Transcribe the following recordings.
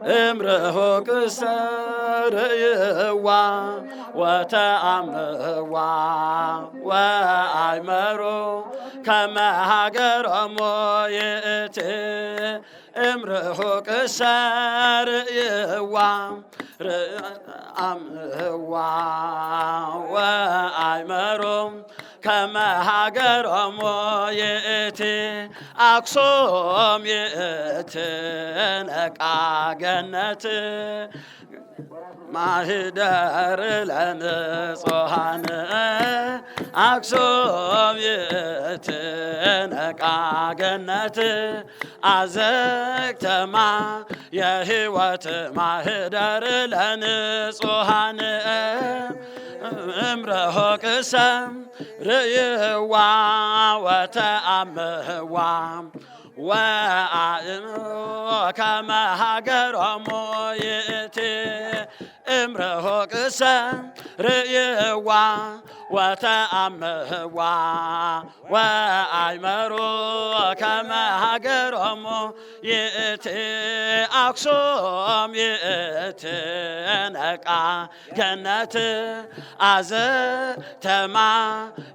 እምርሁቅ ሰርይዋ ወተአምዋ ወአይመሮ ከመ ሀገሮሙ ይእቲ እምርሁቅ ሰርይዋ አምዋ ወአይመሮ ከመ ሀገሮሙ ይእቲ አክሱም ይእቲ ነቃ ገነት ማህደር ለንጹሃን አክሱም ይእቲ ነቃ ገነት አዘግተማ የህይወት ማህደር ለንጹሃን እምርሁቅ ሰርይዋ ወተአምዋ ወአእምሮ ከመ ሀገሮሙ ይእቲ እምርሁቅ ሰርይዋ ወተአምዋ ወአይመሮ ከመ ሀገሮሙ ይእቲ አክሱም ይእቲ ነቃ ገነት አዘተማ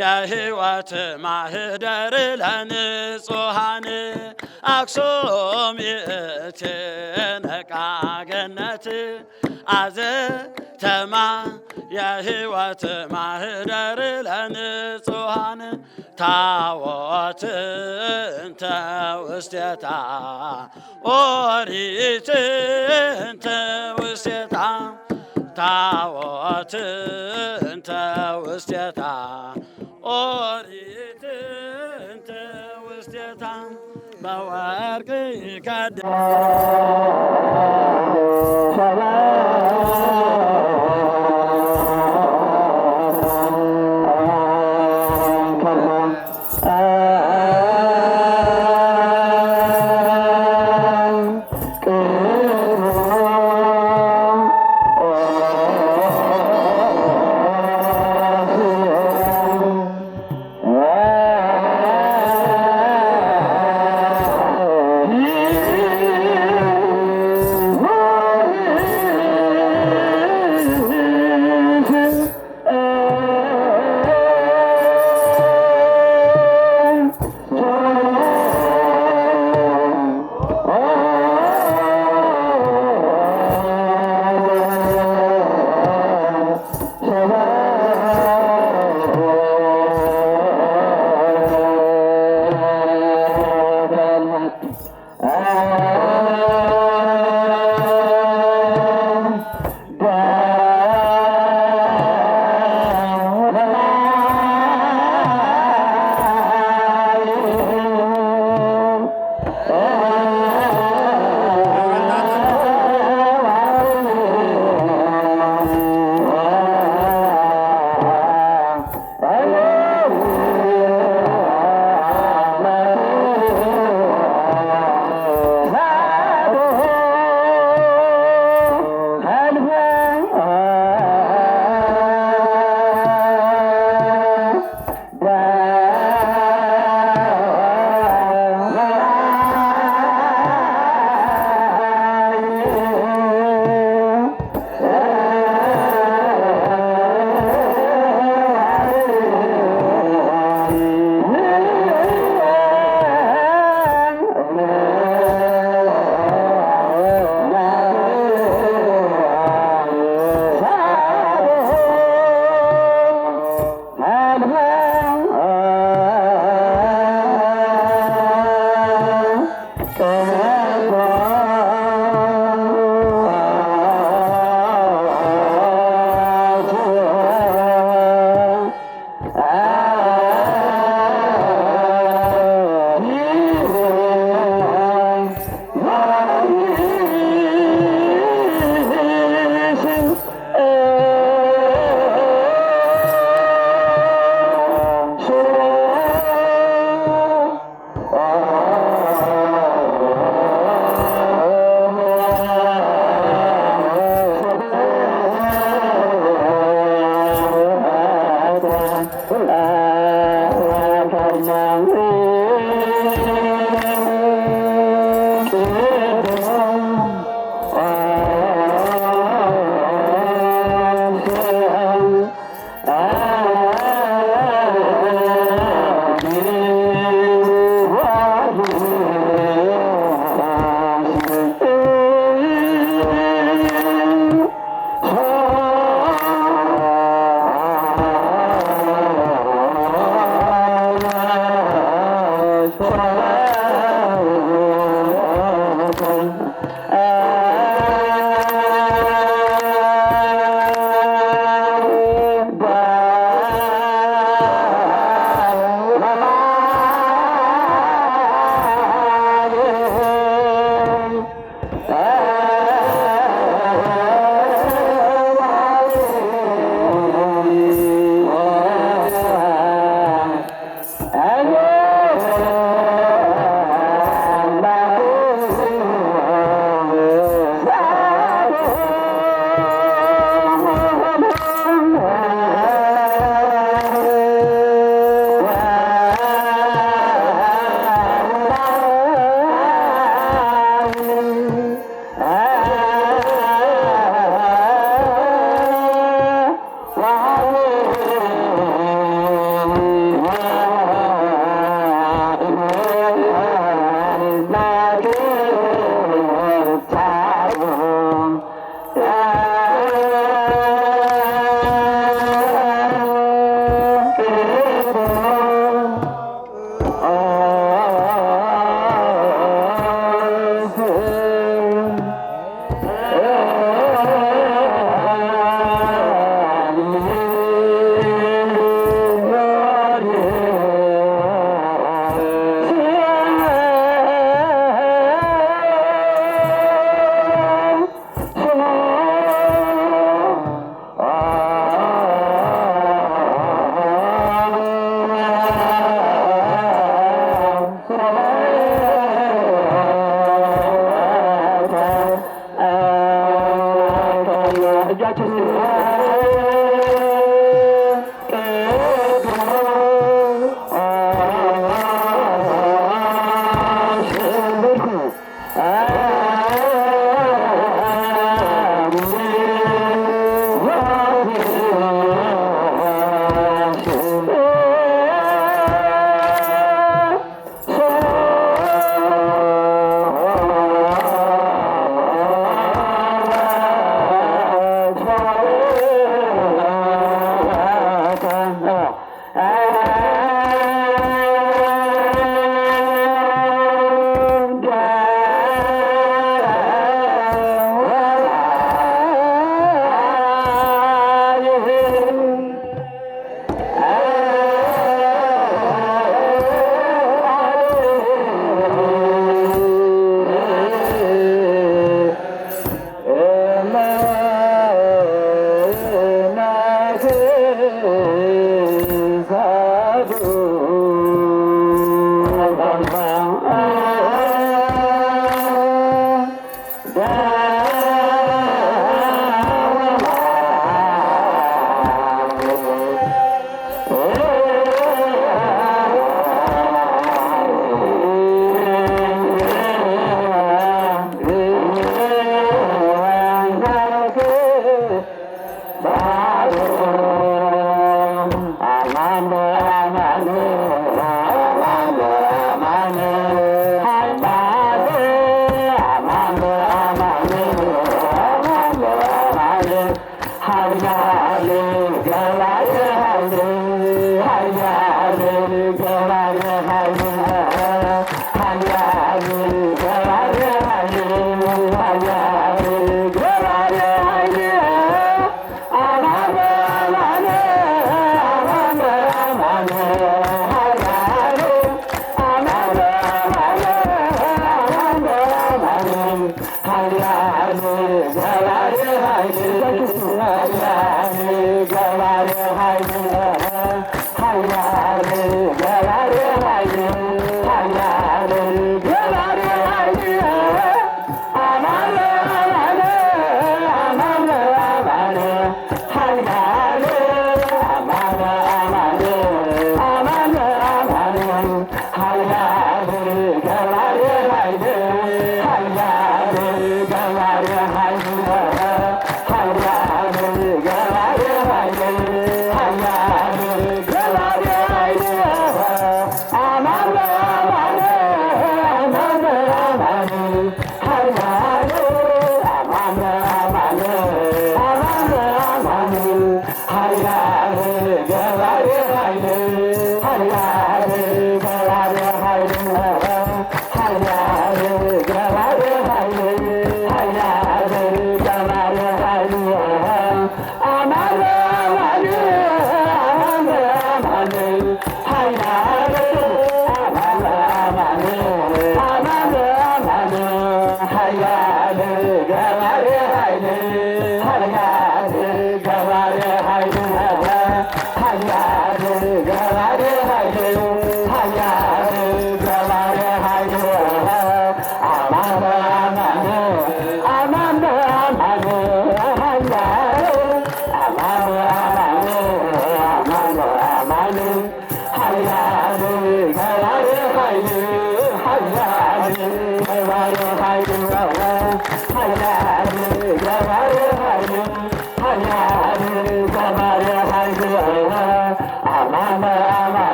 የህይወት ማህደር ለንጹሃን አክሱም ይእቲ ነቃ ገነት አዘተማ የህይወት ማህደር ለንጹሃን ታቦት እንተ ውስቴታ ኦሪት እንተ ውስቴታ ታቦት እንተ ውስቴታ ኦሪት እንተ ውስቴታ በወርቅ ይከድን Hallelujah.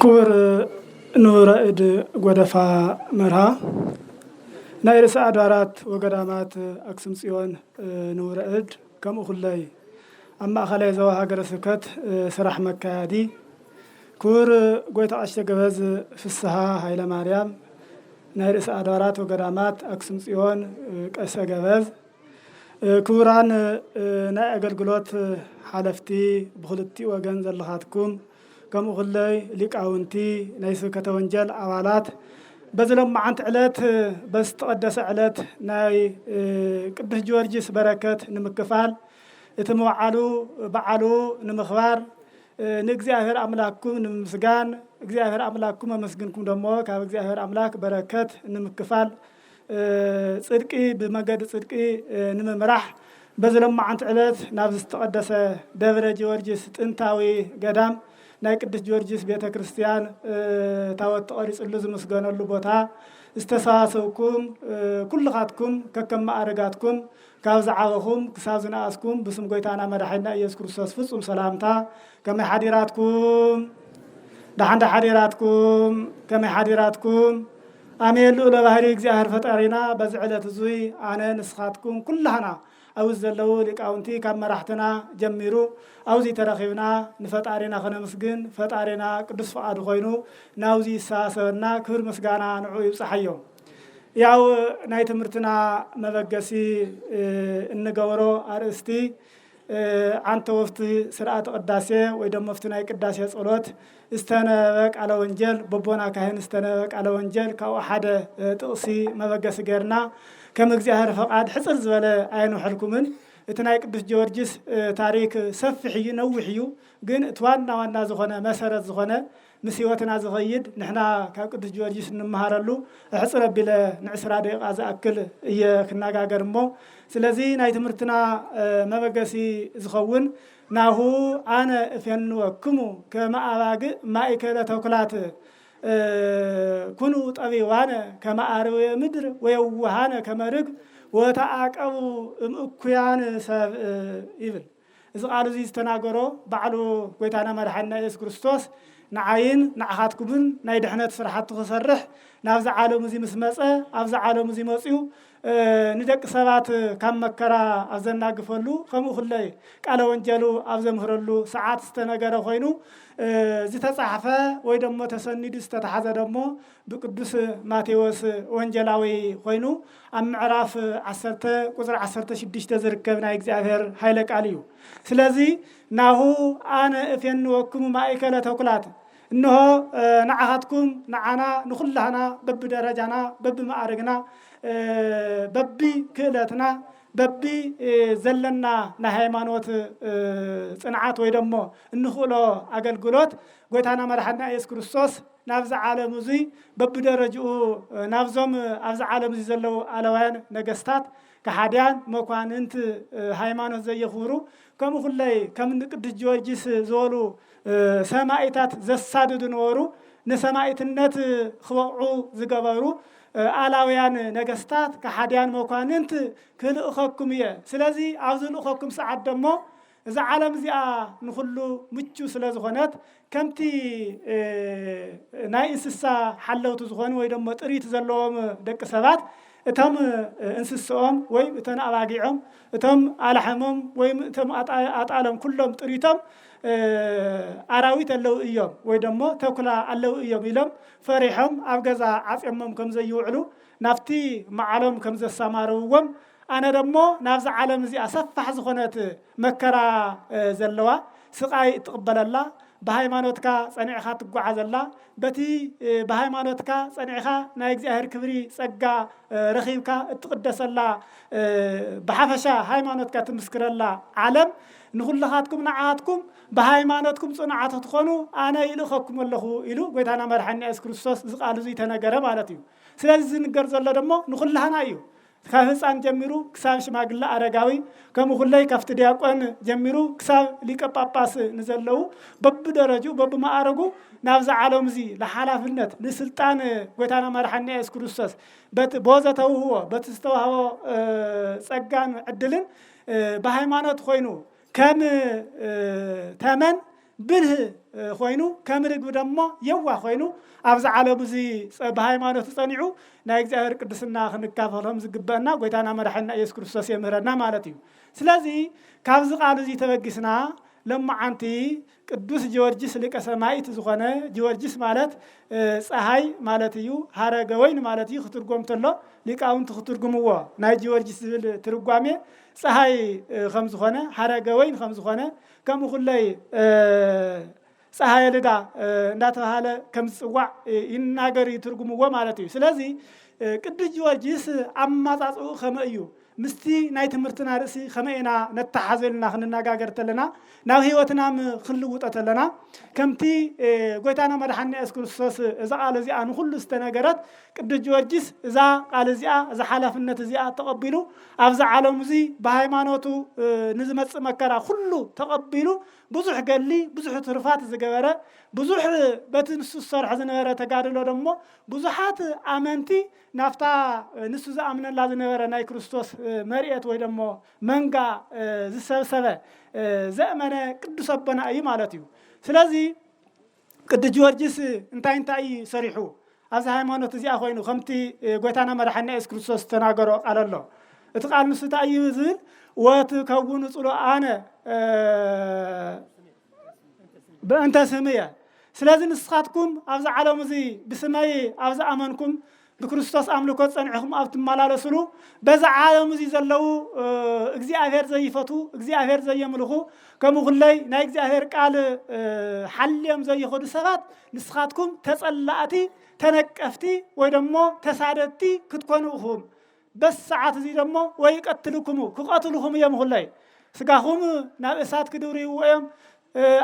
ክቡር ንቡረ እድ ጎደፋ መርሃ ናይ ርእሰ አድባራት ወገዳማት አክሱም ጽዮን ንቡረ እድ ከምኡ ኩለይ ኣብ ማእኸላይ ዞባ ሃገረ ስብከት ስራሕ መካያዲ ክቡር ጎይታ ቀሽተ ገበዝ ፍስሐ ሃይለ ማርያም ናይ ርእሰ አድባራት ወገዳማት አክሱም ጽዮን ቀሰ ገበዝ ክቡራን ናይ አገልግሎት ሓለፍቲ ብክልቲኡ ወገን ዘለኻትኩም ከምኡ ኩለይ ሊቃውንቲ ናይ ስብከተ ወንጀል ኣባላት በዝሎማዓንቲ ዕለት በዝተቐደሰ ዕለት ናይ ቅዱስ ጊዮርጊስ በረከት ንምክፋል እቲ መዋዕሉ በዓሉ ንምኽባር ንእግዚአብሔር አምላክኩም ንምስጋን እግዚአብሔር አምላክኩም አመስግንኩም ደሞ ካብ እግዚአብሔር አምላክ በረከት ንምክፋል ጽድቂ ብመገድ ጽድቂ ንምምራሕ በዝሎማዓንቲ ዕለት ናብ ዝተቐደሰ ደብረ ጊዮርጊስ ጥንታዊ ገዳም ናይ ቅዱስ ጊዮርጊስ ቤተ ክርስቲያን ታወት ተቐሪጽሉ ዝምስገነሉ ቦታ ዝተሰባሰብኩም ኩልኻትኩም ከከም ማዕረጋትኩም ካብ ዝዓበኹም ክሳብ ዝነኣስኩም ብስም ጎይታና መድሓኒና ኢየሱስ ክርስቶስ ፍጹም ሰላምታ ከመይ ሓዲራትኩም ዳሓንዳ ሓዲራትኩም ከመይ ሓዲራትኩም ኣሜን ልኡለ ባህሪ እግዚአብሔር ፈጣሪና በዚ ዕለት እዙይ ኣነ ንስኻትኩም ኩላህና ኣብዚ ዘለዉ ሊቃውንቲ ካብ መራሕትና ጀሚሩ ኣብዚ ተረኺብና ንፈጣሪና ክነመስግን ፈጣሪና ቅዱስ ፈቃዱ ኮይኑ ናብዚ ይሰባሰበና ክብር ምስጋና ንዑ ይብፅሓዮ ያው ናይ ትምህርትና መበገሲ እንገብሮ ኣርእስቲ ዓንተ ወፍቲ ስርዓተ ቅዳሴ ወይ ደሞ ወፍቲ ናይ ቅዳሴ ጸሎት ዝተነበበ ቃለ ወንጀል በቦና ካህን ዝተነበበ ቃለ ወንጀል ካብኡ ሓደ ጥቕሲ መበገሲ ገርና ከም እግዚአብሔር ፈቃድ ሕፅር ዝበለ ኣይንውሕልኩምን እቲ ናይ ቅዱስ ጊዮርጊስ ታሪክ ሰፊሕ እዩ ነዊሕ እዩ ግን እቲ ዋና ዝኾነ መሰረት ዝኾነ ምስ ህይወትና ዝኸይድ ንሕና ካብ ቅዱስ ጊዮርጊስ እንመሃረሉ ሕፅር ኣቢለ ን20 ደቂቃ ዝኣክል እየ ክነጋገር እሞ ስለዚ ናይ ትምህርትና መበገሲ ዝኸውን ናሁ ኣነ እፌንወክሙ ከመ ኣባግዕ ማእከለ ተኩላት ኩኑ ጠቢባነ ከመ አርዌ ምድር ወየውሃነ ከመ ርግብ ወተዓቀቡ እምእኩያን ሰብእ ይብል እዚ ቃል እዚ ዝተናገሮ ባዕሉ ጎይታና መድሓኒና ኢየሱስ ክርስቶስ ንዓይን ንዓኻትኩምን ናይ ድሕነት ስራሕቲ ክሰርሕ ናብዚ ዓለም እዚ ምስ መፀ ኣብዚ ዓለም እዚ መፅኡ ንደቂ ሰባት ካብ መከራ ኣብ ዘናግፈሉ ከምኡ ኩለይ ቃለ ወንጀሉ ኣብ ዘምህረሉ ሰዓት ዝተነገረ ኮይኑ ዝተጻሕፈ ወይ ደሞ ተሰኒዱ ዝተተሓዘ ደሞ ብቅዱስ ማቴዎስ ወንጀላዊ ኮይኑ ኣብ ምዕራፍ 10 ቁፅሪ 16 ዝርከብ ናይ እግዚአብሔር ኃይለ ቃል እዩ ስለዚ ናሁ ኣነ እፌንወክሙ ማእከለ ተኩላት እንሆ ንዓኻትኩም ንዓና ንኩላህና በቢ ደረጃና በቢ ማዕረግና በቢ ክእለትና በቢ ዘለና ናይ ሃይማኖት ጽንዓት ወይ ደሞ እንኽእሎ አገልግሎት ጎይታና መድሓኒና ኢየሱስ ክርስቶስ ናብዚ ዓለም እዚ በቢ ደረጃኡ ናብዞም ኣብዚ ዓለም እዚ ዘለዉ ኣለዋያን ነገስታት ከሓድያን መኳንንት ሃይማኖት ዘየኽብሩ ከምኡ ኩለይ ከም ቅዱስ ጊዮርጊስ ዝበሉ ሰማዕታት ዘሳድዱ ነበሩ ንሰማዕትነት ክበቅዑ ዝገበሩ አላውያን ነገስታት ከሓድያን መኳንንት ክልእኸኩም እየ ስለዚ ኣብዚ ልእኸኩም ሰዓት ደሞ እዚ ዓለም እዚኣ ንኩሉ ምቹ ስለ ዝኾነት ከምቲ ናይ እንስሳ ሓለውቲ ዝኾኑ ወይ ደሞ ጥሪት ዘለዎም ደቂ ሰባት እቶም እንስሳኦም ወይ እቶም ኣባጊዖም እቶም ኣላሕሞም ወይ እቶም ኣጣሎም ኩሎም ጥሪቶም ኣራዊት ኣለው እዮም ወይ ደሞ ተኩላ ኣለው እዮም ኢሎም ፈሪሖም ኣብ ገዛ ዓፅሞም ከም ዘይውዕሉ ናፍቲ መዓሎም ከም ዘሰማርውዎም ኣነ ደሞ ናብዚ ዓለም እዚኣ ሰፋሕ ዝኾነት መከራ ዘለዋ ስቃይ እትቕበለላ በሃይማኖትካ ጸኒዕኻ ትጓዓዘላ በቲ በሃይማኖትካ ጸኒዕኻ ናይ እግዚአብሔር ክብሪ ጸጋ ረኺብካ እትቅደሰላ በሓፈሻ ሃይማኖትካ ትምስክረላ ዓለም ንኹላኻትኩም ንዓኻትኩም በሃይማኖትኩም ጽኑዓት ትኾኑ ኣነ ይልኸኩም ኣለኹ ኢሉ ጎይታና መድሓኒና ኢየሱስ ክርስቶስ ዝቃል እዚ ተነገረ ማለት እዩ ስለዚ ዝንገር ዘሎ ደሞ ንኹላህና እዩ ከህፃን ጀምሩ ክሳብ ሽማግሌ አረጋዊ ከመሁላይ ከፍት ዲያቆን ጀምሩ ክሳብ ሊቀ ጳጳስ ንዘለው በብደረጁ በብማዕረጉ ናብዛ ዓለም እዚ ለሓላፍነት ለስልጣን ጎይታና መድሓኒና ኢየሱስ ክርስቶስ በዘተውህቦ በተስተዋህቦ ጸጋን ዕድልን በሃይማኖት ኮይኑ ከም ተመን ብልህ ኮይኑ ከም ርግብ ደሞ የዋ ኮይኑ ኣብዚ ዓለም እዚ በሃይማኖት ጸኒዑ ናይ እግዚአብሔር ቅድስና ክንካፈሎም ዝግበአና ጎይታና መድሓኒና ኢየሱስ ክርስቶስ የምህረና ማለት እዩ። ስለዚ ካብዚ ቃል እዚ ተበጊስና ለማዓንቲ ቅዱስ ጊዮርጊስ ሊቀ ሰማዕት ዝኾነ ጊዮርጊስ ማለት ፀሐይ ማለት እዩ። ሃረገ ወይን ማለት እዩ ክትርጎም ተሎ ሊቃውንቲ ክትርጉምዎ ናይ ጊዮርጊስ ዝብል ትርጓሜ ፀሐይ ከም ዝኾነ ሃረገ ወይን ከም ዝኾነ ከምኡ ኩለይ ፀሐይ ልዳ እንዳተባሃለ ከም ዝፅዋዕ ይናገር ይትርጉምዎ ማለት እዩ። ስለዚ ቅዱስ ጊዮርጊስ አማጻጽኡ ከመይ እዩ ምስቲ ናይ ትምህርትና ርእሲ ከመይና ነተሓዘልና ክንነጋገር ተለና ናብ ህይወትናም ክንልውጦ ተለና ከምቲ ጎይታና መድሓኒና ኢየሱስ ክርስቶስ እዛ ቃል እዚኣ ንኩሉ ዝተነገረት ቅዱስ ጊዮርጊስ እዛ ቃል እዚኣ እዛ ሓላፍነት እዚኣ ተቐቢሉ ኣብዛ ዓለም እዚ ብሃይማኖቱ ንዝመፅእ መከራ ኩሉ ተቐቢሉ ብዙሕ ገሊ ብዙሕ ትርፋት ዝገበረ ብዙሕ በቲ ንሱ ዝሰርሖ ዝነበረ ተጋድሎ ደሞ ብዙሓት ኣመንቲ ናፍታ ንሱ ዝኣምነላ ዝነበረ ናይ ክርስቶስ መርኤት ወይ ደሞ መንጋ ዝሰብሰበ ዘእመነ ቅዱስ ኣቦና እዩ ማለት እዩ። ስለዚ ቅዱስ ጊዮርጊስ እንታይ ሰሪሑ ኣብዚ ሃይማኖት እዚኣ ኮይኑ ከምቲ ጎይታና መድሓኒና ኢየሱስ ክርስቶስ ተናገሮ ቃል ኣሎ። እቲ ቃል ንሱ እንታይ እዩ ዝብል ወትከውኑ ጽሉኣነ በእንተ ስምየ። ስለዚ ንስኻትኩም ኣብዚ ዓለም እዚ ብስመይ ኣብዚ ኣመንኩም بكريستوس أملكوت صنعهم أبتمالالسلو بز عالم زي زلوا እግዚአብሔር ዘይፈቱ እግዚአብሔር ዘይምልኹ ከምኡኹለይ ናይ እግዚአብሔር ቃል ሓልዮም ዘይኸዱ ሰባት ንስኻትኩም ተጸላእቲ ተነቀፍቲ ወይ ደሞ ተሳደድቲ ክትኮኑኹም በሰዓት እዚ ደሞ ወይ ቀትልኩም ክቀትልኩም እዮም ሁለይ ስጋኹም ናብ እሳት ክድውርይዎ እዮም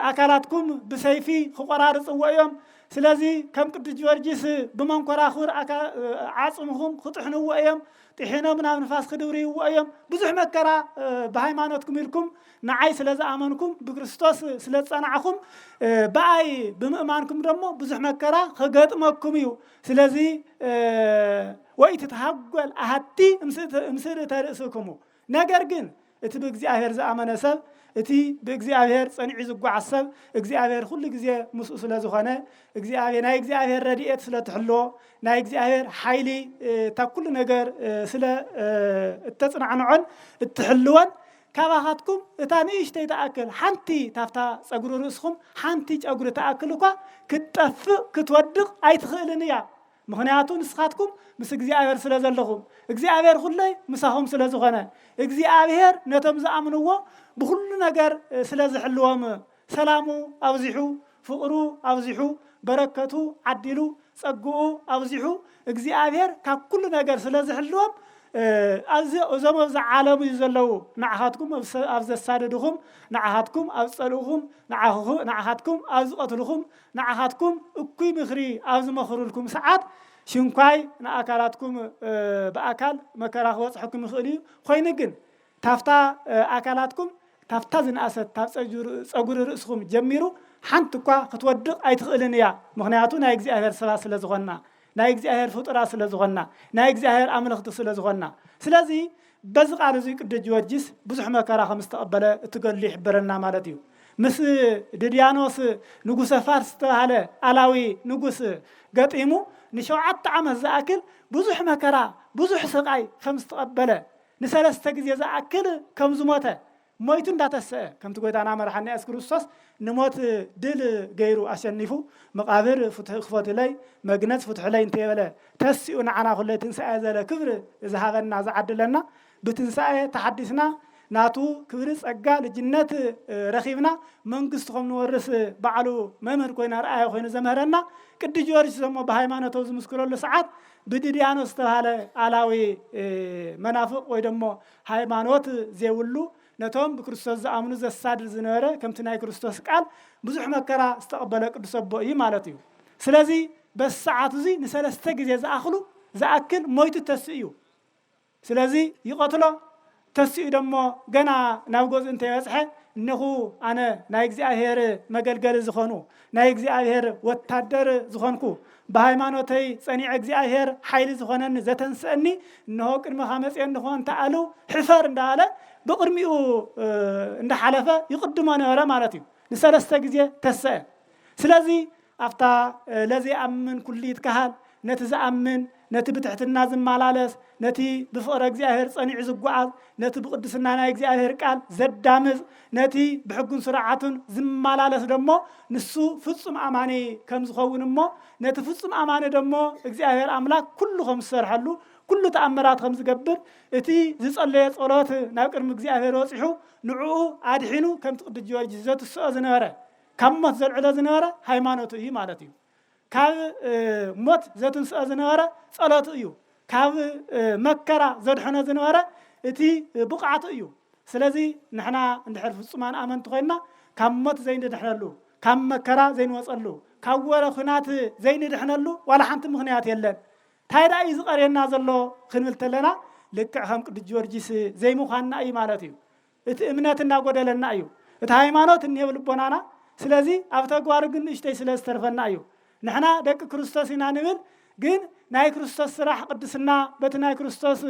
አካላትኩም ብሰይፊ ክቆራርጽዎ እዮም ስለዚህ ከም ቅዱስ ጊዮርጊስ በመንኮራኹር ዓጽምኹም ክጥሕንዎ እዮም ጥሕኖም ናብ ንፋስ ክድውርይዎ እዮም ብዙሕ መከራ በሃይማኖትኩም ኢልኩም ንዓይ ስለዝኣመንኩም ብክርስቶስ ስለጸናዕኹም በኣይ ብምእማንኩም ደሞ ብዙሕ መከራ ክገጥመኩም እዩ ስለዚህ ወይ ትተሃጎል ኣሃቲ ምስር ተርእስኩም ነገር ግን እቲ ብእግዚአብሔር ዝኣመነ ሰብ እቲ በእግዚአብሔር ጸኒዕ ዝጓዓዝ ሰብ እግዚአብሔር ሁሉ ጊዜ ምስኡ ስለዝኾነ እግዚአብሔር ናይ እግዚአብሔር ረድኤት ስለትሕልዎ ናይ እግዚአብሔር ሓይሊ ታኩሉ ነገር ስለ እተጽናዕንዖን እትሕልወን ካባኻትኩም እታ ንእሽተይ ተኣክል ሓንቲ ታፍታ ጸጉሪ ርእስኹም ሓንቲ ጨጉሪ ተኣክል እኳ ክትጠፍእ ክትወድቕ ኣይትኽእልን እያ ምክንያቱ ንስኻትኩም ምስ እግዚአብሔር ስለዘለኹም እግዚአብሔር ሁለይ ምሳኹም ስለዝኾነ እግዚአብሔር ነቶም ዝኣምንዎ بكل نجار سلازح اللوام سلامو أوزحو فقرو أوزحو بركتو عدلو صقو أوزحو إجزاء ككل نجار سلازح اللوام أزمز عالم يزلوا نعهاتكم أفز الساددهم نعهاتكم أفصلوهم نعهاتكم أفز قتلهم نعهاتكم أكوي مخري أفز مخرولكم ساعات شنكاي نأكلاتكم بأكل مكره وصحكم خلي خوينجن تافتا أكلاتكم تافتا زنأسد تافتا ጸጉር ርእስኩም ጀሚሩ ሓንቲ እኳ ክትወድቕ ኣይትኽእልን እያ ምክንያቱ ናይ እግዚአብሔር ሰባ ስለዝኾና ናይ እግዚአብሔር ፍጡራ ስለዝኾና ናይ እግዚአብሔር ኣምልኽቲ ስለዝኾና ስለዚ በዚ ቃል እዚ ቅዱስ ጊዮርጊስ ብዙሕ መከራ ከም ዝተቀበለ እትገሉ ይሕብረና ማለት እዩ ምስ ድድያኖስ ንጉሰ ፋርስ ተባሃለ አላዊ ንጉስ ገጢሙ ንሸውዓተ ዓመት ዝኣክል ብዙሕ መከራ ብዙሕ ስቃይ ከም ዝተቀበለ ንሰለስተ ጊዜ ዝኣክል ከም ዝሞተ ሞይቱ እንዳተሰአ ከምቲ ጎይታና መድሓኒና ኢየሱስ ክርስቶስ ንሞት ድል ገይሩ አሸኒፉ መቃብር ፍትሕ ላይ መግነጽ ፍትሕ ላይ እንተበለ ተስኡ ንዓና ሁሉ ትንሳኤ ዘለ ክብር ዝሃበና ዝዓድለና ብትንሳኤ ተሐዲስና ናቱ ክብር ጸጋ ልጅነት ረኺብና መንግስትኩም ንወርስ በዓሉ መምህር ኮይና ረአያ ኮይኑ ዘመህረና ቅዱስ ጊዮርጊስ ደሞ በሃይማኖታው ዝምስክረሉ ሰዓት ብድድያኖስ ተባሃለ አላዊ መናፍቅ ወይ ደሞ ሃይማኖት ዘይውሉ ነቶም በክርስቶስ ዘአምኑ ዘሳድር ዝነበረ ከምቲ ናይ ክርስቶስ ቃል ብዙሕ መከራ ዝተቀበለ ቅዱስ አቦ እዩ ማለት እዩ ስለዚህ በሰዓት እዚ ንሰለስተ ጊዜ ዝኣክሉ ዝኣክል ሞይቱ ተስኡ ስለዚህ ይቆትሎ ተስኡ ደሞ ገና ናብ ጎዝ እንተ ይበጽሐ እነኹ ኣነ ናይ እግዚአብሔር መገልገል ዝኾኑ ናይ እግዚአብሔር ወታደር ዝኾንኩ በሃይማኖተይ ጸኒዕ እግዚአብሔር ኃይል ዝኾነን ዘተንስአኒ እነሆ ቅድመ ኻመጽአን ንኾን ተኣሉ ሕፈር እንዳለ በቅድሚኡ እንዳሓለፈ ይቅድሞ ነበረ ማለት እዩ ንሰለስተ ግዜ ተሰአ ስለዚህ ኣፍታ ለዚ ኣምን ኩሉ ይትከሃል ነቲ ዝኣምን ነቲ ብትሕትና ዝመላለስ ነቲ ብፍቅረ እግዚአብሔር ጸኒዕ ዝጓዓዝ ነቲ ብቅድስና ናይ እግዚአብሔር ቃል ዘዳምዝ ነቲ ብሕጉን ስርዓቱን ዝመላለስ ደሞ ንሱ ፍጹም ኣማኒ ከም ዝኸውን እሞ ነቲ ፍጹም ኣማኒ ደሞ እግዚአብሔር ኣምላክ ኩሉ ከም ዝሰርሐሉ ኩሉ ተኣምራት ከም ዝገብር እቲ ዝጸለየ ጸሎት ናብ ቅድሚ እግዚአብሔር ወፂሑ ንዕኡ ኣድሒኑ ከም ቅዱስ ጊዮርጊስ ዘትስኦ ዝነበረ ካብ ሞት ዘልዕሎ ዝነበረ ሃይማኖቱ እዩ ማለት እዩ ካብ ሞት ዘትንስኦ ዝነበረ ጸሎቱ እዩ ካብ መከራ ዘድሕኖ ዝነበረ እቲ ብቕዓቱ እዩ ስለዚ ንሕና እንድሕር ፍጹማን ኣመንቲ ኮይና ካብ ሞት ዘይንድሕነሉ ካብ መከራ ዘይንወፀሉ ካብ ወረ ኩናት ዘይንድሕነሉ ዋላ ሓንቲ ምኽንያት የለን ታይዳ እዩ ዝቐርየና ዘሎ ክንብል ተለና ልክዕ ከም ቅዱስ ጊዮርጊስ ዘይምዃንና እዩ ማለት እዩ እቲ እምነት እናጎደለና እዩ እቲ ሃይማኖት እንሄብ ልቦናና ስለዚ ኣብ ተግባር ግን ንእሽተይ ስለ ዝተርፈና እዩ ንሕና ደቂ ክርስቶስ ኢና ንብል ግን ናይ ክርስቶስ ስራሕ ቅድስና በቲ ናይ ክርስቶስ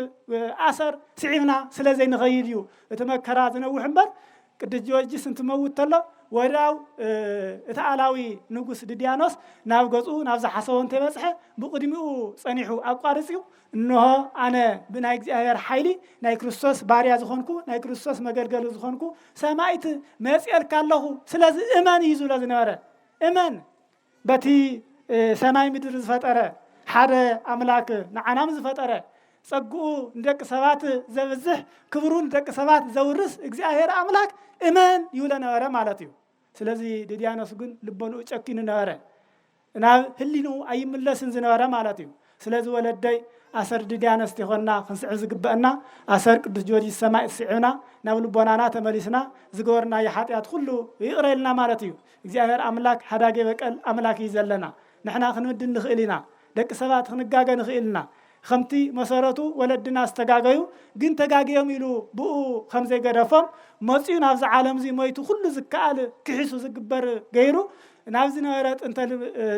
ኣሰር ስዒብና ስለ ዘይንኸይድ እዩ እቲ መከራ ዝነውሕ እምበር ቅዱስ ጊዮርጊስ እንትመውት ተሎ ወዳው እቲ ኣላዊ ንጉስ ድድያኖስ ናብ ገጹ ናብ ዝሓሰቦ እንተይበጽሐ ብቅድሚኡ ጸኒሑ ኣቋርጺው እንሆ ኣነ ብናይ እግዚአብሔር ሓይሊ ናይ ክርስቶስ ባርያ ዝኾንኩ ናይ ክርስቶስ መገልገሊ ዝኾንኩ ሰማይት መጽአልካ ኣለኹ ስለዚ እመን እዩ ዝብሎ ዝነበረ እመን በቲ ሰማይ ምድሪ ዝፈጠረ ሓደ ኣምላክ ንዓናም ዝፈጠረ ጸጉኡ ንደቂ ሰባት ዘብዝሕ ክብሩ ንደቂ ሰባት ዘውርስ እግዚአብሔር ኣምላክ እመን ይብሎ ነበረ ማለት እዩ ስለዚ ድድያኖስ ግን ልቦንኡ ጨኪኑ ነበረ ናብ ህሊኑ ኣይምለስን ዝነበረ ማለት እዩ ስለዚ ወለደይ ኣሰር ድድያኖስ ይኾንና ክንስዕብ ዝግበአና ኣሰር ቅዱስ ጊዮርጊስ ሰማይ ስዒብና ናብ ልቦናና ተመሊስና ዝገበርና የሓጢያት ኩሉ ይቕረልና ማለት እዩ እግዚአብሔር ኣምላክ ሓዳጌ በቀል ኣምላክ እዩ ዘለና ንሕና ክንምድን ንኽእል ኢና ደቂ ሰባት ክንጋገ ንኽእል ኢና ከምቲ መሰረቱ ወለድና ዝተጋገዩ ግን ተጋገዮም ኢሉ ብኡ ከም ዘይገደፎም መፂኡ ናብዚ ዓለም እዚ ሞይቱ ኩሉ ዝከኣል ክሒሱ ዝግበር ገይሩ ናብ ዝነበረ ጥንተ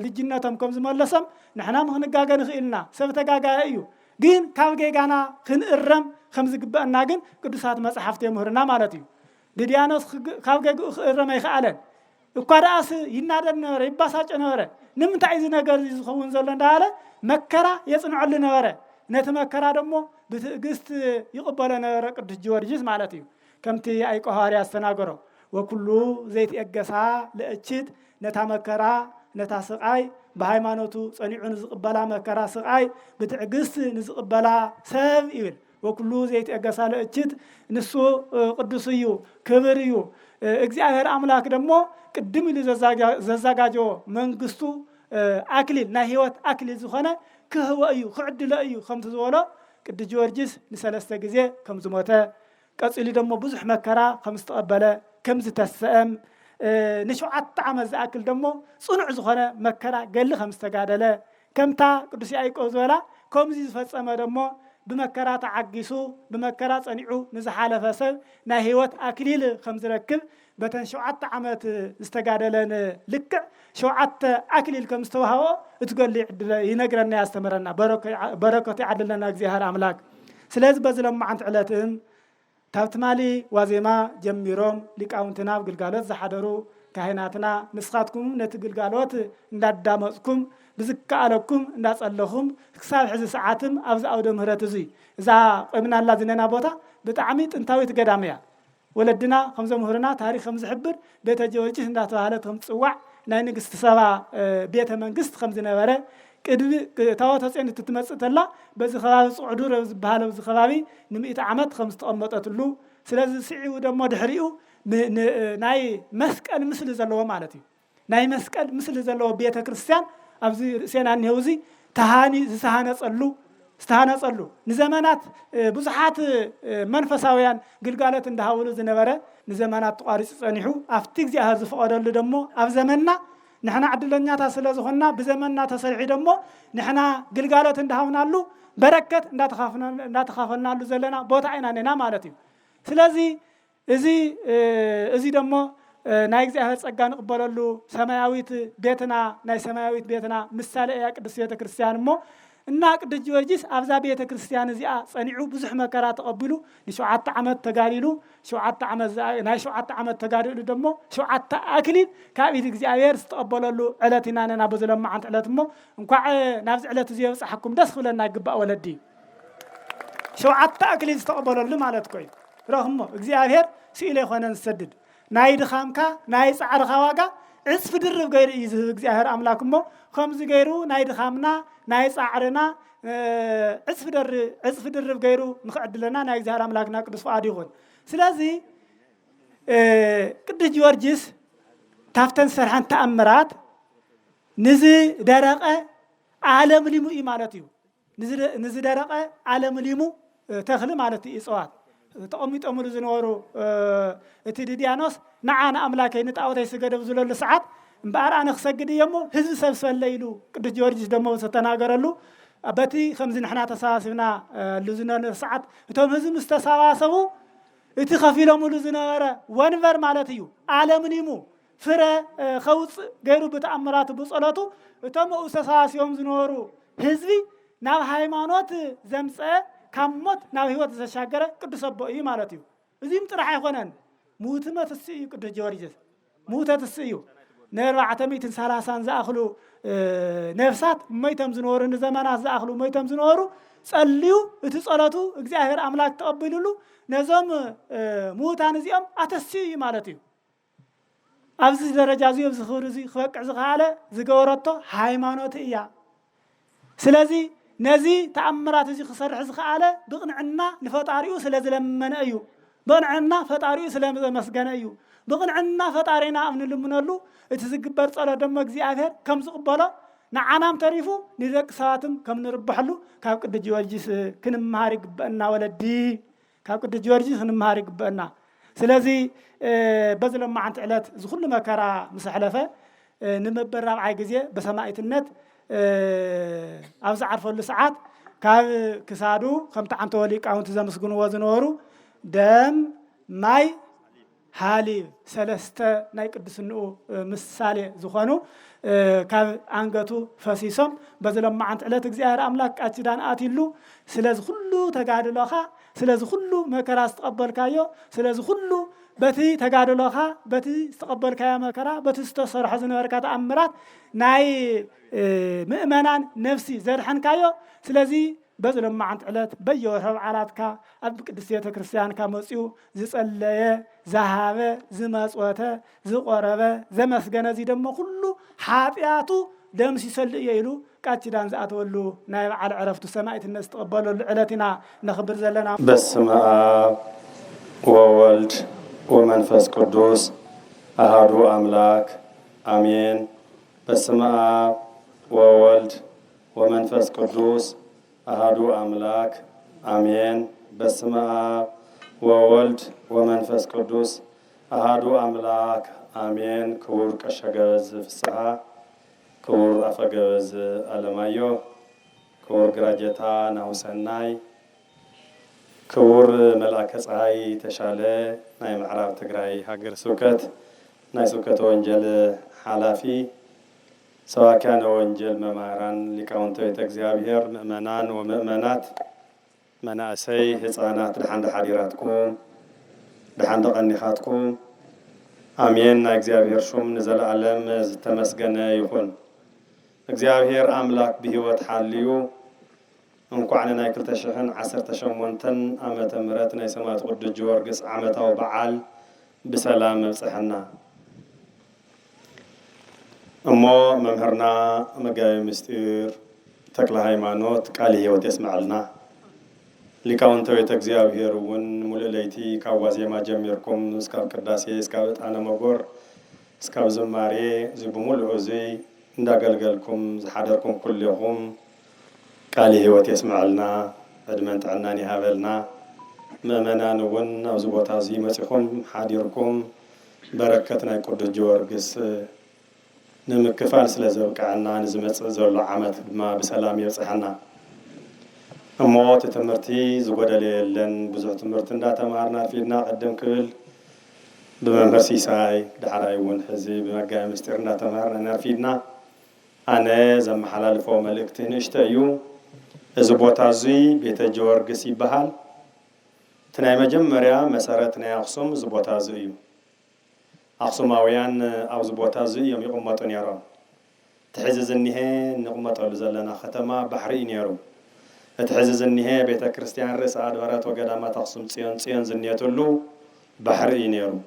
ልጅነቶም ከም ዝመለሶም ንሕና ክንጋገ ንኽእልና ሰብ ተጋጋየ እዩ ግን ካብ ጌጋና ክንእረም ከም ዝግበአና ግን ቅዱሳት መጽሓፍቲ የምህርና ማለት እዩ ድድያኖስ ካብ ጌግኡ ክእረም ኣይከኣለን እኳ ደኣስ ይናደድ ነበረ ይባሳጭ ነበረ ንምንታይ እዚ ነገር ዝኸውን ዘሎ እንዳለ መከራ የጽንዐሉ ነበረ ነቲ መከራ ደሞ ብትዕግስት ይቕበሎ ነበረ ቅዱስ ጊዮርጊስ ማለት እዩ ከምቲ ኣይቆ ሐዋርያ ዝተናገሮ ወኩሉ ዘይትየገሳ ለእችት ነታ መከራ ነታ ስቃይ በሃይማኖቱ ጸኒዑ ንዝቕበላ መከራ ስቃይ ብትዕግስት ንዝቕበላ ሰብ ይብል ወኩሉ ዘይትየገሳ ለእችት ንሱ ቅዱስ እዩ ክብር እዩ እግዚአብሔር አምላክ ደሞ ቅድም ኢሉ ዘዘጋጆ መንግስቱ አክሊል ናይ ህይወት አክሊል ዝኾነ ክህቦ እዩ ክዕድሎ እዩ ከምቲ ዝበሎ ቅዱስ ጊዮርጊስ ንሰለስተ ግዜ ከም ዝሞተ ቀፂሉ ደሞ ብዙሕ መከራ ከም ዝተቐበለ ከም ዝተሰአም ንሸውዓተ ዓመት ዝኣክል ደሞ ጽኑዕ ዝኾነ መከራ ገሊ ከም ዝተጋደለ ከምታ ቅዱስ ያዕቆብ ዝበላ ከምዚ ዝፈጸመ ደሞ بمكرة تعجسو بمكرة صنيعو نزحالة فسب نا هيوت أكليل خمس ركب بتن شوعت عمت استجادلن لك شوعت أكليل كم استوهوا تقول لي ينقرنا يستمرنا بركة عدلنا جزيهر أملاك سلاز بزلم معنت علتهم تابتمالي وزيما جميروم لك أونتنا بقلقالات زحدرو كهناتنا نسخاتكم نتقلقالات ندامسكم بزكالكم الناس اللهم كساب حز ساعاتم أبز أو دم هرتزي إذا قمنا الله زيننا بوتا بتعميد انتويت قداميا ولدنا خمسة مهرنا تاريخ خمس حبر بيت جوجي هندات وهالات خمس سواع ناينك استسابع بيت منقست خمسنا ورا كده تواتس يعني تتمسك الله بس خلاص صعدور بهاله بس خلاصي نميت عمد خمس تأمات أتلو سلاز سعي وده ما دحريو ناي مسك المثل زلوا مالتي ناي مسك المثل زلوا بيت كريستيان أبزي سينا نيوزي تهاني زهانة صلو استهانة صلو نزمانات بزحات منفساويان قلقالات اندهاولو زنبرة نزمانات تقارس صنيحو افتيك زي هذا فقادة اللي دمو اف زماننا نحنا عدلنا تاسلا زخنا بزمننا تسرعي دمو نحنا قلقالات اندهاونا له بركة لا تخافنا له زلنا بوت عيننا مالتي سلازي ازي دمو نايك زي هالسقان قبلوا له سماويت بيتنا ناي سماويت بيتنا مثال يا قدس كريستيان مو الناق دجورجيس أبزا بيت كريستيان زيا صنيعو بزح مكرات قبلو نشوعات عمد تقاليلو شوعات عمد ناي شوعات عمد تقاليلو دمو شوعات أكلين كابيت إغزابير استقبلوا له علتنا أنا بزلم مع علت مو نقع نفس علت زيا صحكم دخلنا نقبأ ولدي شوعات أكلين استقبلوا له مالتكوي رغم إغزابير سئلي خونا نسدد ناي دخامكا ناي سعر خواقا عصف درب غير يزهق إغزابير أملاكم مو خمس غيرو ناي دخامنا ناي صعرنا عصف درب غيرو نقعد لنا ناي زهر أملاكنا قدس فؤاد يغون سلازي قد جورجيس تافتن سرحان تأمرات نزي درقة عالم ليمو إمالتيو نزي درقة عالم ليمو تخلي مالتي إصوات تقوميت أمر زنورو اتديانوس نعانا أملاكي نتعوضي سجد بزلو لساعات مبار أنا خسجد يمو هزب سبس الليلو قد جورجيس دمو ستناقرلو أبتي خمسين حنا تساسبنا لزنا نساعات توم هزب مستساسبو اتي خفيلهم لزنا وانفر مالتيو عالم نيمو فرا خوص غيرو بتأمرات بصلاتو توم أساسيهم زنورو هزبي ناو هايمانوت زمسة كموت ناو هيوت تشاغره قدس ابو مالتيو ازيم طرح يخونن موتما تسيو قد جورجيس موتا تسيو نربعة ميتين سلاسان زاخلو نفسات ميتم زنورو نزمانات زاخلو ميتم زنورو صليو اتصلاتو እግዚአብሔር አምላክ ተቀበሉሉ ነዘም موتان زيام اتسيو مالتيو ابز درجه زيو زخورزي خبقع زخاله زغورتو ሃይማኖት እያ ስለዚህ نزي تأمرات زي خسر حز خاله بقنعنا لفطاريو سلازي لمن أيو بقنعنا فطاريو سلازي مسجن أيو بقنعنا فطارينا أمن لمنلو اتزقبر صلاة دمك زي آخر كم زقبلا نعنام تعرفو نذاك ساعتم كم نربحلو كاب قد جوارجيس كن مهارق بأنا ولا دي كاب قد جوارجيس كن مهارق بأنا سلازي بذل ما عن تعلات زخل ما كرا مسحلفة نمبرر عاجزية بسماعة النت أوزع عرفوا الساعات كسادو خم تعمت وليك أو تزمسكون وزنورو دم ماي حالي سلسته نايك الدسنو مسالي زخانو كأنجتو فسيسم بزلم مع أنت لا تجزئها أملاك أتدان آتيلو سلاز خلو تقعد لها سلاز خلو مكرا استقبل كايو سلاز خلو بتي تقعد لها بتي استقبل كايا مكرا بتي استصر حزن وركات أمرات ناي مؤمنان نفسي زرحن كايو سلازي بزلم مع أنت علات بيوه علاتك أبك دسيتك كريستيان كمسيو زسألية زهابة زمسوته زقربة زمسجنا زي دم كله حاطياتو دم سيسل يلو كاتشدان زاتولو نايب على عرفت سماعة الناس تقبلوا العلتنا نخبر زلنا بسم الله وولد ومنفس قدوس أحد أملاك آمين بسم الله وولد ومنفس قدوس أحد أملاك آمين بسم الله وولد ومنفس قدوس أحد أملاك آمين كور كشجاز فسحة كور أفجاز ألمايو كور جراجتا ناوسناي كور ملاك صاي تشالة ناي معراب تجراي هاجر سكت ناي سكت وانجل حلافي سواء كان وانجل مماران لكونتو تجزيابير مؤمنان ومؤمنات مناسي هصانات لحند حريراتكم لحند قنيخاتكم آمين እግዚአብሔር ሹም ንዘላለም ዝተመስገነ ይሁን እግዚአብሔር አምላክ በህይወት ሓልዩ እንኳን ናይ 2018 ዓመተ ምህረት ናይ ሰማዕቱ ቅዱስ ጊዮርጊስ ዓመታዊ በዓል በሰላም መብጽሕና እሞ መምህርና መጋቢ ምስጢር ተክለ ሃይማኖት ቃል ህይወት ይስማዕልና ሊቃውንተ ቤተ እግዚአብሔር ውን ሙሉለይቲ ካዋዜማ ጀሚርኩም እስከ ቅዳሴ እስከ ዕጣነ መጎር እስከ ዝማሬ ዝብሙሉ እዚ እንዳገልገልኩም ዝሓደርኩም ኩልኩም ቃል ህይወት ይስማዕልና ዕድመን ጥዕናን ይሃበልና ምእመናን ውን ኣብዚ ቦታ እዚ መፅኹም ሓዲርኩም በረከት ናይ ቅዱስ ጊዮርጊስ ንምክፋል ስለ ዘብቃዕና ንዝመጽእ ዘሎ ዓመት ድማ ብሰላም ይብጽሐና እሞት ትምህርቲ ዝጎደለ የለን ብዙሕ ትምህርቲ እንዳተማሃርና ፊድና ቀደም ክብል بممر سيساي دحراي ون حزي بمجا مسترنا تمارنا نرفيدنا أنا زم حلال فو ملكتين اشتايو زبوتازي بيت جورجسي بحال تناي مجمريا مسارتنا أقسم زبوتازي أقسماويان أو زبوتازي يوم يقومتون يرون تحزز النهاية نقومتون لزلنا ختما بحرين يرون تحزز النهاية بيت كريستيان رئيس عدوارات وقدامات أقسم تسيان زنيتولو بحرين يرون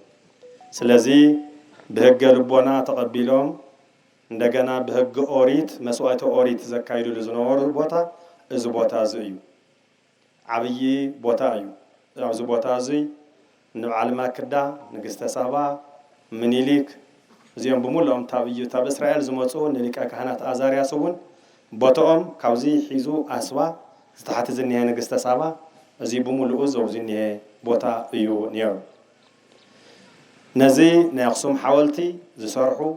سلازي بهج لبونا تقبلهم عندنا بهج أوريت مسؤولية أوريت زكايلو لزنور بوتا زبوتا زيو عبي بوتا يو زبوتا زي نعلم كدا نجست سبا منيليك زيهم بمولهم تابيو تاب إسرائيل زموتون نليك كهنات أزاريا سون بوتهم كوزي حيزو أسوا استحت زنيه نجست سبا زي بمولو زو زنيه بوتا يو نيرو نزي ناقصم حوالتي زسرحو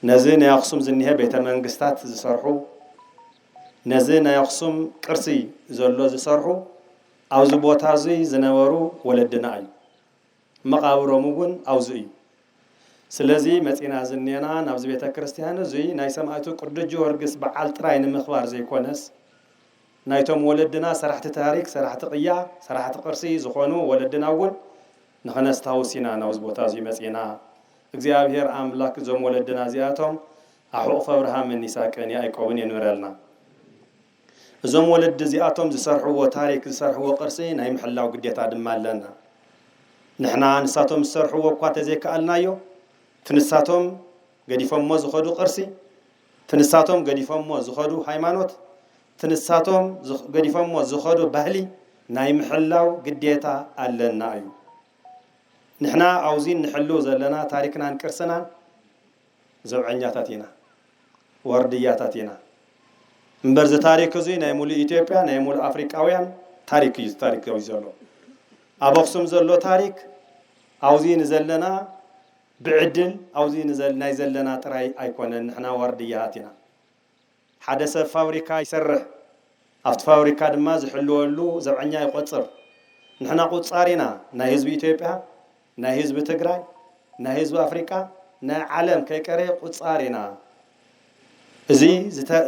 نزي ناقصم زنيه بيت منجستات زسرحو نزي ناقصم كرسي زلو زسرحو أو زبوتا زي زنورو ولدنا أي مقابرو مون أو زي سلازي مسئنا زنينا نابز بيت كريستيان زي نايسمعتو قرد جورجس بعال تراين مخبار زي كونس نايتم ولدنا سرحت تاريخ سرحت قيا سرحت قرسي زخونو ولدنا ون نخنستاوسينا ناوز بوتا زي مسئنا እግዚአብሔር አምላክ ዞም ወለድና ዚያቶም አሁፍ አብርሃም ንይሳቅን ያዕቆብን የኖረልና ዞም ወለድ ዚያቶም ዝሰርሕዎ ታሪክ ዝሰርሕዎ ቅርሲ ናይ ምሕላው ግዴታ ድማ ኣለና ንሕና ንሳቶም ዝሰርሕዎ እኳ ተዘይከኣልናዮ ትንሳቶም ገዲፎሞ ዝኸዱ ቅርሲ ትንሳቶም ገዲፎሞ ዝኸዱ ሃይማኖት ትንሳቶም ገዲፎሞ ዝኸዱ ባህሊ ናይ ምሕላው ግዴታ ኣለና እዩ نحنا عاوزين نحلو زلنا تاريخنا نكرسنا زوعنياتاتنا وردياتاتنا مبرز تاريخ زي نايمول إثيوبيا نايمول أفريقياويان تاريخ يزلو أبوكسم زلو تاريخ عاوزين زلنا بعدل عاوزين زلنا يزلنا تراي أيكون نحنا وردياتنا حدث فابريكا يسرح أفت فابريكا دما زحلو له زوعنيا يقصر نحنا قصارنا نايزب إثيوبيا نا حزب تግራይ نا حزب افريقيا نا عالم كيقري قصارينا ازي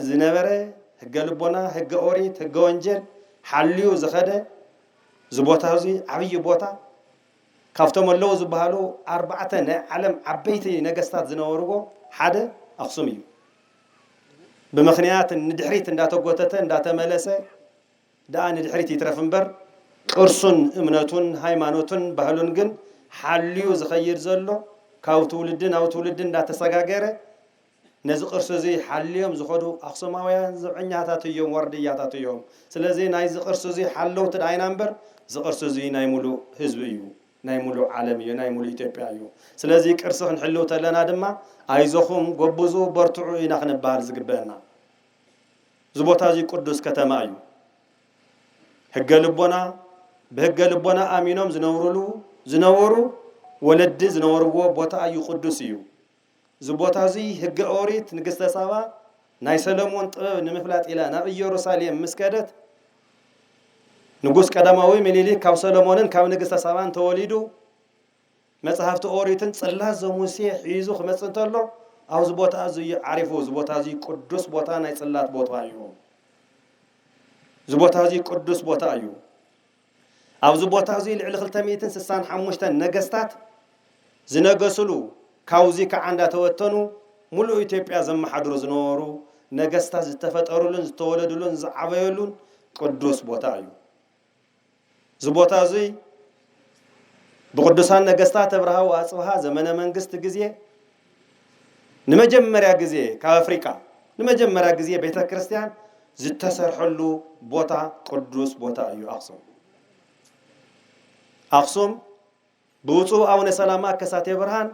زنبره حق لبونا حق اوريت حق ونجل حليو زخده زبوتا زي عبي بوتا كافتم لو زبالو اربعه نا عالم عبيتي نغستات زنورغو حده اقسم يو بمخنيات ندحريت انداتغوتته انداتملسه دا ندحريت يترفنبر قرصن امنتون هايمانوتون ባህሉን ግን حليو زخير زلو كاو تولدن أو تولدن دا تساقاقره نزق قرصوزي حليهم زخدو أقسماويان زبعنياتات يوم وردياتات يوم سلازي ناي زقرصوزي حلو تدعين أمبر زقرصوزي نايمولو حزبيو نايمولو عالميو نايمولو إثيوبيايو سلازي كرسخ نحلو تلنا دما عايزوخم قبوزو برتعو يناخن بار زقبانا زبوتازي قدس كتمايو هقا لبونا بهقا لبونا آمينوم زنورو ولد زنورو بوتا أيو قدسيو زبوتا زي هج أوريت نجست سوا ناي سلمون نمفلات إلى نبي يروساليم مسكدت نجوس كداماوي مليلي كاو سلمونن كاو نجست سوا توليدو مصحفت أوريتن صلاة زموسي عيزو خمس انتلو أو زبوتا زي عارفو زبوتا زي قدس بوتا ناي صلاة بوتا أيو زبوتا زي قدس بوتا أيو أو زبوتا زي العلق التميتن سسان حموشتن نجستات زنجسلو كاوزي كعندا توتنو ملو إثيوبيا زم حدرو زنورو نجستات زتفتقرولن زتولدولن زعبيولن قدوس بوتايو زبوتا زي بقدسان نجستات برها وأصبها زمن منجست جزية نمجمريا جزية كأفريقيا نمجمريا جزية بيت كريستيان زتسر حلو بوتا قدوس بوتايو أقسم بوصو أو نسلامة كساتي برهان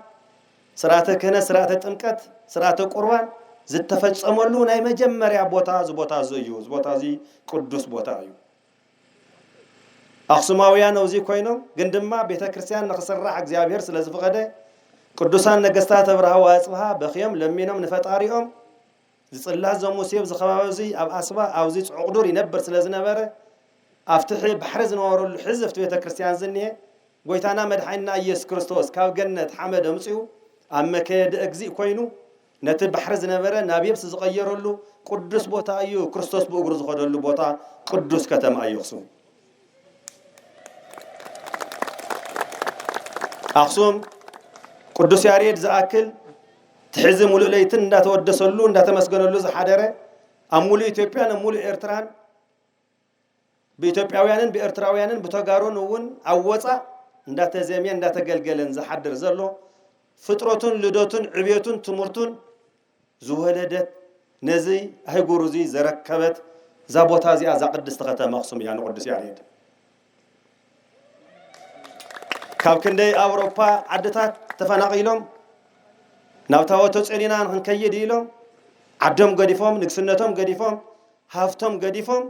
سرعة كنا سرعة تمكت سرعة قربان زت تفج أمرلون أي مجمر يا بوتا زبوتا زيو زبوتا زي قدوس بوتا يو أقسم أويان أوزي كوينو قندما بيت كريستيان نخسر راح زيابير سلازف غدا ቅዱሳን ነገስታት አብርሃ ወአጽብሃ በኺዮም ለሚኖም ንፈጣሪኦም ዝጽላህ ዘሙሴብ ዝኸባበዚ ኣብ ኣስባ ኣብዚ ጽዑቅዱር ይነብር ስለዝነበረ ኣፍትሒ ባሕሪ ዝነበረሉ ሕዝብቲ ቤተ ክርስቲያን ዝንሄ ጎይታና መድሓኒና ኢየሱስ ክርስቶስ ካብ ገነት ሓመድ ኣምፂኡ ኣብ መከየዲ እግዚእ ኮይኑ ነቲ ባሕሪ ዝነበረ ናብ የብስ ዝቐየረሉ ቅዱስ ቦታ እዩ። ክርስቶስ ብእግሩ ዝኸደሉ ቦታ ቅዱስ ከተማ እዩ ኣኽሱም። ኣኽሱም ቅዱስ ያሬድ ዝኣክል ትሕዚ ሙሉእ ለይትን እንዳተወደሰሉ እንዳተመስገነሉ ዝሓደረ ኣብ ሙሉእ ኢትዮጵያን ኣብ ሙሉእ ኤርትራን ብኢትዮጵያውያንን ብኤርትራውያንን ብተጋሩን እውን ኣብ ወፃእ እንዳተዘምየን እንዳተገልገለን ዝሓድር ዘሎ ፍጥረቱን ልደቱን ዕብየቱን ትምህርቱን ዝወለደት ነዚ ኣህጉር እዚ ዘረከበት እዛ ቦታ እዚኣ እዛ ቅድስቲ ከተማ ኣኽሱም እያ ንቅዱስ ያሬድ። ካብ ክንደይ ኣውሮፓ ዓድታት ተፈናቂሎም ናብ ታወቶ ጸኒና ንከይድ ኢሎም ዓዶም ገዲፎም ንግስነቶም ገዲፎም ሃፍቶም ገዲፎም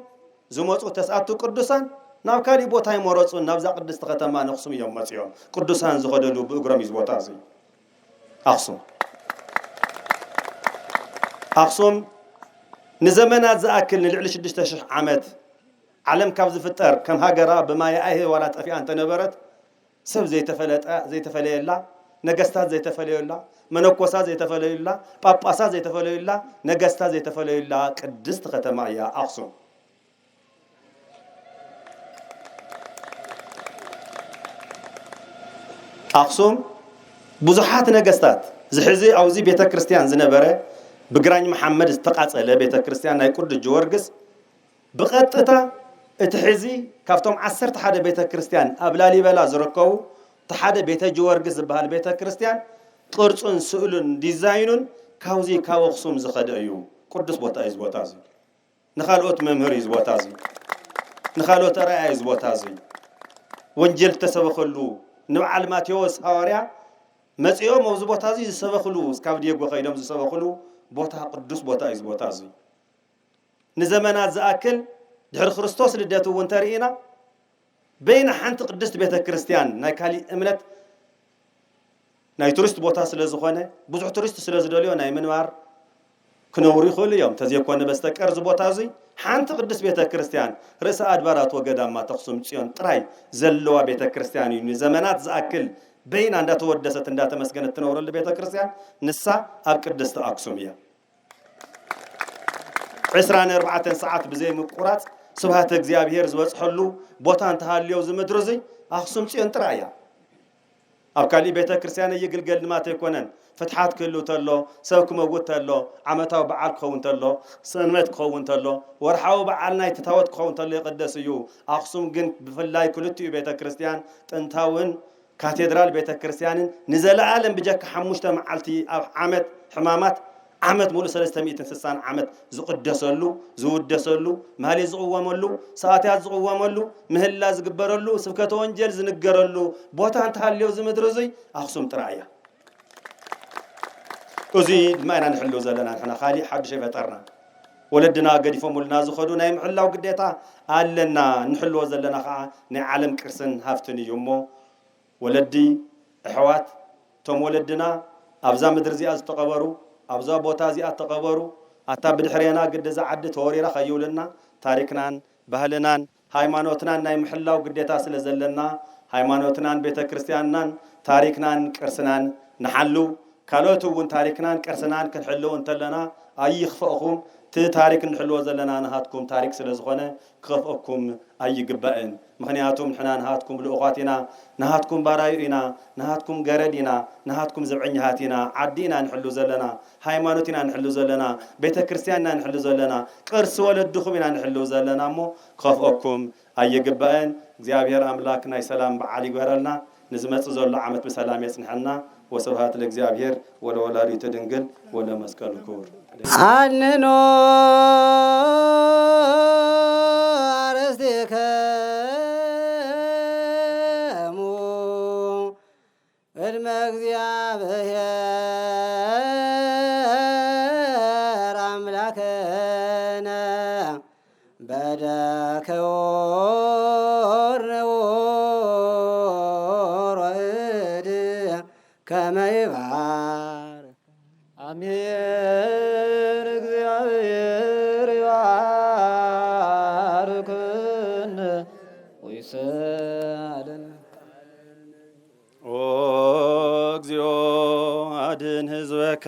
ዝመፁ ተስኣቱ ቅዱሳን ናብ ካሊእ ቦታ ይመረፁን ናብዛ ቅድስቲ ከተማ ንኣኽሱም እዮም መፅኦም። ቅዱሳን ዝኸደሉ ብእግሮም እዩ ቦታ እዚ ኣኽሱም። ኣኽሱም ንዘመናት ዝኣክል ንልዕሊ 6000 ዓመት ዓለም ካብ ዝፍጠር ከም ሃገራ ብማይ ኣይህ ዋላ ጠፊኣ እንተነበረት ሰብ ዘይተፈለየላ ነገስታት ዘይተፈለዩላ መነኮሳት ዘይተፈለዩላ ጳጳሳት ዘይተፈለዩላ ነገስታት ዘይተፈለዩላ ቅድስቲ ከተማ እያ ኣኽሱም። ኣኽሱም ብዙሓት ነገስታት ዝሕዚ ኣብዚ ቤተ ክርስቲያን ዝነበረ ብግራኝ መሐመድ ዝተቃጸለ ቤተ ክርስቲያን ናይ ቅዱስ ጊዮርጊስ ብቐጥታ እቲ ሕዚ ካብቶም 11 ቤተ ክርስቲያን ኣብ ላሊበላ ዝርከቡ ተሓደ ቤተ ጊዮርጊስ ዝበሃል ቤተ ክርስቲያን ቅርጹን ስእሉን ዲዛይኑን ካብዚ ካብ ኣኽሱም ዝኸደ እዩ። ቅዱስ ቦታ እዩ ቦታ እዚ። ንኻልኦት መምህር እዩ ቦታ እዚ። ንኻልኦት ራእይ እዩ ቦታ እዚ። ወንጀል ተሰበኸሉ ንበዓል ማቴዎስ ሐዋርያ መጽኦም ኣብዚ ቦታ እዚ ዝሰበኽሉ እስካብ ዲየጎ ኸይዶም ዝሰበኽሉ ቦታ ቅዱስ ቦታ እዩ ቦታ እዚ። ንዘመናት ዝኣክል ድሕሪ ክርስቶስ ልደቱ እውን ተርኢና በይና ሓንቲ ቅድስት ቤተ ክርስቲያን ናይ ካሊእ እምነት ናይ ቱሪስት ቦታ ስለ ዝኾነ ብዙሕ ቱሪስት ስለ ዝደልዮ ናይ ምንባር ክነብሩ ይኽእሉ እዮም ተዘይኮነ በስተቀር እዚ ቦታ እዚ ሓንቲ ቅድስት ቤተ ክርስቲያን ርእሰ ኣድባራት ወገዳማት ኣኽሱም ጽዮን ጥራይ ዘለዋ ቤተ ክርስቲያን እዩ። ንዘመናት ዝኣክል በይና እንዳተወደሰት እንዳተመስገነት ትነብረሉ ቤተ ክርስቲያን ንሳ ኣብ ቅድስቲ ኣክሱም እያ። 24 ሰዓት ብዘይ ምቁራጽ ስብሃተ እግዚአብሔር ዝበጽሐሉ ቦታ እንተሃልዮ ዝምድር እዚ ኣኽሱም ጽዮን ጥራይ እያ። ኣብ ካሊእ ቤተ ክርስቲያን ይግልገል ልማት ኣይኮነን። ፍትሓት ክህሉ ተሎ ሰብ ክመውት ተሎ ዓመታዊ በዓል ክኸውን ተሎ ሰንበት ክኸውን ተሎ ወርሓዊ በዓል ናይ ታወት ክኸውን ተሎ ይቅደስ እዩ። ኣኽሱም ግን ብፍላይ ክልቲኡ ቤተ ክርስቲያን ጥንታውን ካቴድራል ቤተ ክርስቲያንን ንዘለዓለም ብጀካ 5 መዓልቲ ኣብ ዓመት ሕማማት ዓመት ሙሉ 360 ዓመት ዝቅደሰሉ ዝውደሰሉ ማህሌ ዝቅወመሉ ሰዓታት ዝቅወመሉ ምህላ ዝግበረሉ ስብከተ ወንጀል ዝንገረሉ ቦታ እንተሃልዮ ዝምድር እዚ ኣኽሱም ጥራይ እያ። እዚ ድማ ኢና ንሕልው ዘለና ንሕና ካሊእ ሓድሽ ይፈጠርና ወለድና ገዲፎምልና ዝኸዱ ናይ ምሕላው ግዴታ ኣለና። ንሕልዎ ዘለና ከዓ ናይ ዓለም ቅርስን ሃፍትን እዩ እሞ ወለዲ ኣሕዋት ቶም ወለድና ኣብዛ ምድር እዚኣ ዝተቐበሩ ኣብዛ ቦታ እዚኣ ተቐበሩ ኣታ ብድሕሪና ግድዛ ዓዲ ተወሪራ ኸይውልና ታሪክናን ባህልናን ሃይማኖትናን ናይ ምሕላው ግዴታ ስለ ዘለና ሃይማኖትናን ቤተ ክርስቲያንናን ታሪክናን ቅርስናን ንሓልው ካልኦት እውን ታሪክናን ቅርስናን ክንሕልው እንተለና ኣይኽፈእኹም ቲ ታሪክ ንሕልዎ ዘለና ንሃትኩም ታሪክ ስለ ዝኾነ ክኸፍአኩም ኣይግባእን። ምክንያቱም ንሕና ንሃትኩም ልኡኻት ኢና፣ ንሃትኩም ባራዩ ኢና፣ ንሃትኩም ገረድ ኢና፣ ንሃትኩም ዘብዐኛሃት ኢና፣ ዓዲ ኢና ንሕሉ ዘለና፣ ሃይማኖት ኢና ንሕሉ ዘለና፣ ቤተ ክርስቲያን ኢና ንሕሉ ዘለና፣ ቅርሲ ወለድኹም ኢና ንሕሉ ዘለና እሞ ክኸፍአኩም ኣይግባእን። እግዚአብሔር አምላክ ናይ ሰላም በዓል ይግበረልና። ንዝመጽእ ዘሎ ዓመት በሰላም የጽንሐና። ወስብሐት ለእግዚአብሔር ወለወላዲቱ ድንግል ወለመስቀሉ ክቡር። አንኖ አርሥቲከሙ ቅድመ እግዚአብሔር አምላከነ በደክዎርንዎ ሮእድ ከመ ይባ አሜን። እግዚአብሔር ይባርክን ወይሰአለን። ኦ እግዚኦ አድን ህዝበከ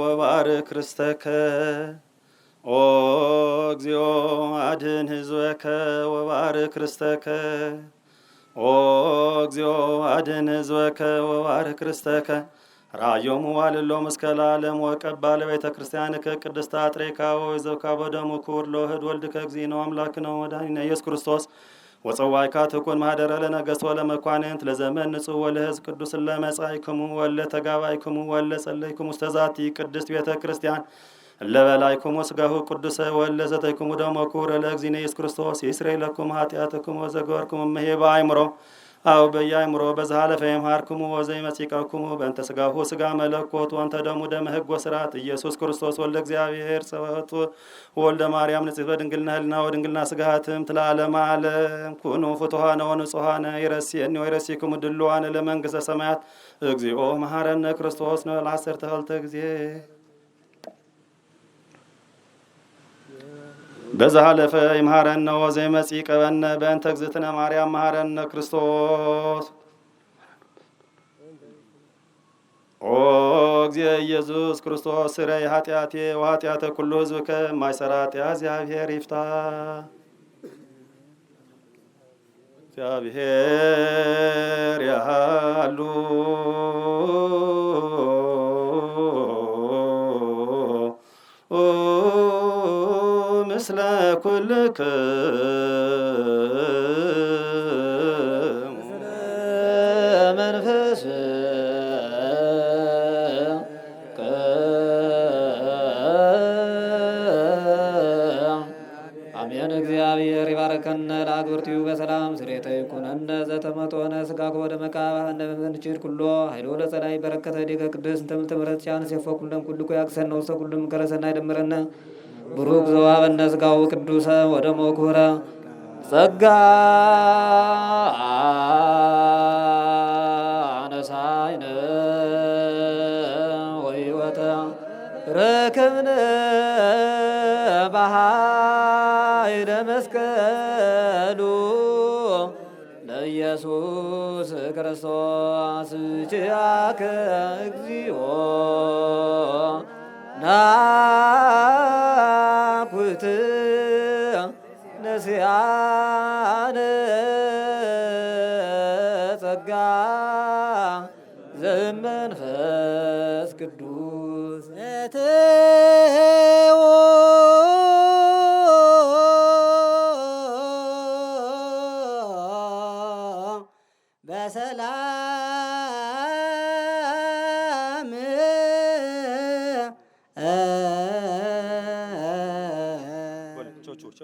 ወባርክ ርስተከ። ኦ እግዚኦ አድን ህዝበከ ወባርክ ርስተከ። ኦ እግዚኦ አድን ህዝበከ ወባርክ ርስተከ። ራዮሙ ዋልሎም እስከ ለዓለም ወቀባ ለቤተ ክርስቲያንከ ቅድስት አጥሬካ ወይዘብካ በደሙ ክቡር ለውህድ ወልድከ እግዚእነ አምላክነ ወመድኃኒነ ኢየሱስ ክርስቶስ ወፀዋይካ ትኩን ማህደረ ለነገሥት ወለመኳንንት ለዘመን ንጹሕ ወለሕዝብ ቅዱስ ለመጻእክሙ ወለ ተጋባይክሙ ወለ ጸለይክሙ ውስተ ዛቲ ቅድስት ቤተ ክርስቲያን ለበላይክሙ ሥጋሁ ቅዱሰ ወለ ዘተይክሙ ደሞ ክቡረ ለእግዚእነ ኢየሱስ ክርስቶስ ይስረይ ለክሙ ኃጢአትክሙ ወዘገበርክሙ እምሄ በአእምሮ አው በየአእምሮ በዛለፈ የምሃርክሙ ወዘይመጽእከሙ በእንተ ሥጋሁ ሥጋ መለኮት ወንተ ደሙ ደመ ሕግ ወሥርዓት ኢየሱስ ክርስቶስ ወልደ እግዚአብሔር ጸባኦት ወልደ ማርያም ንጽሕት በድንግልና ሕሊና ወድንግልና ሥጋሃትም ለዓለመ ዓለም ኩኑ ፍቱሐነ ወንጹሐነ ይረሲየኒ ወይረሲክሙ ድሉዋነ ለመንግሥተ ሰማያት እግዚኦ መሐረነ ክርስቶስ ነው ለዓሰርተ ክልተ ጊዜ በዛለፈ ይምሃረነ ወዘይመጽእ ቀበነ በእንተ እግዝእትነ ማርያም መሐረነ ክርስቶስ። ኦ እግዚእ ኢየሱስ ክርስቶስ ስረይ ኃጢአቴ ወኃጢአተ ኩሉ ሕዝብከ ማይሰራ ኃጢአት እግዚአብሔር ይፍታ። እግዚአብሔር ያሉ ምስለ ኩልክሙ መንፈስ አሜን። እግዚአብሔር ይባርከነ ለአግብርቲው በሰላም ስሬተ ይኩነነ ዘተመጦነ ሥጋኮ ወደመ ቃባህነ በመንችል ኩሎ ኃይሎ ለጸላይ በረከተ ዲከ ቅድስት እንተምልተ ምሕረት ቻንስ የፈኩለም ኩልኩ ያክሰነ ውስተ ኩልም ከረሰና ይደምረነ ብሩክ ዘዋበነ ሥጋው ቅዱሰ ወደሙ ክቡረ ጸጋ አነሳይነ ወሕይወተ ረከብነ በኃይለ መስቀሉ ለኢየሱስ ክርስቶስ ችያከ እግዚኦ ናኩት ነስያነ ጸጋ ዘመንፈስ ቅዱስ